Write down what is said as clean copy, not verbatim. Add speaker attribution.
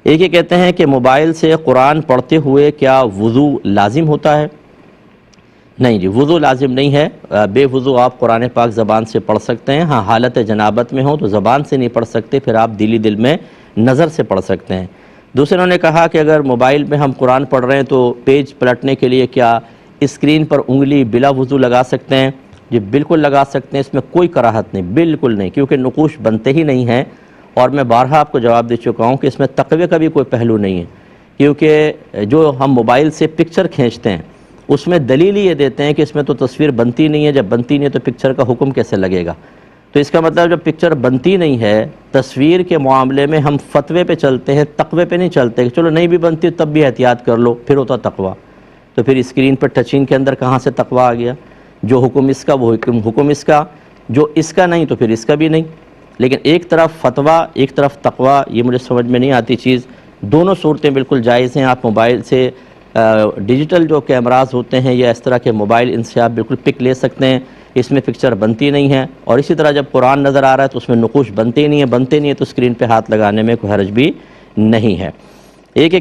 Speaker 1: ایک یہ کہتے ہیں کہ موبائل سے قرآن پڑھتے ہوئے کیا وضو لازم ہوتا ہے؟ نہیں جی، وضو لازم نہیں ہے، بے وضو آپ قرآن پاک زبان سے پڑھ سکتے ہیں۔ ہاں حالت جنابت میں ہوں تو زبان سے نہیں پڑھ سکتے، پھر آپ دلی دل میں نظر سے پڑھ سکتے ہیں۔ دوسروں نے کہا کہ اگر موبائل میں ہم قرآن پڑھ رہے ہیں تو پیج پلٹنے کے لیے کیا اسکرین پر انگلی بلا وضو لگا سکتے ہیں؟ جی بالکل لگا سکتے ہیں، اس میں کوئی کراہت نہیں، بالکل نہیں، کیونکہ نقوش بنتے ہی نہیں ہیں۔ اور میں بارہا آپ کو جواب دے چکا ہوں کہ اس میں تقوی کا بھی کوئی پہلو نہیں ہے، کیونکہ جو ہم موبائل سے پکچر کھینچتے ہیں اس میں دلیل یہ دیتے ہیں کہ اس میں تو تصویر بنتی نہیں ہے، جب بنتی نہیں ہے تو پکچر کا حکم کیسے لگے گا؟ تو اس کا مطلب جب پکچر بنتی نہیں ہے، تصویر کے معاملے میں ہم فتوے پہ چلتے ہیں، تقوی پہ نہیں چلتے کہ چلو نہیں بھی بنتی تب بھی احتیاط کر لو، پھر ہوتا تقوی۔ تو پھر اسکرین پر ٹچنگ کے اندر کہاں سے تقوی آ گیا؟ جو حکم اس کا وہ حکم اس کا، جو اس کا نہیں تو پھر اس کا بھی نہیں۔ لیکن ایک طرف فتویٰ ایک طرف تقوی، یہ مجھے سمجھ میں نہیں آتی چیز۔ دونوں صورتیں بالکل جائز ہیں۔ آپ موبائل سے ڈیجیٹل جو کیمراز ہوتے ہیں یا اس طرح کے موبائل، ان سے آپ بالکل پک لے سکتے ہیں، اس میں پکچر بنتی نہیں ہے۔ اور اسی طرح جب قرآن نظر آ رہا ہے تو اس میں نقوش بنتے ہی نہیں ہے، بنتے نہیں ہے تو اسکرین پہ ہاتھ لگانے میں کوئی حرج بھی نہیں ہے۔ ایک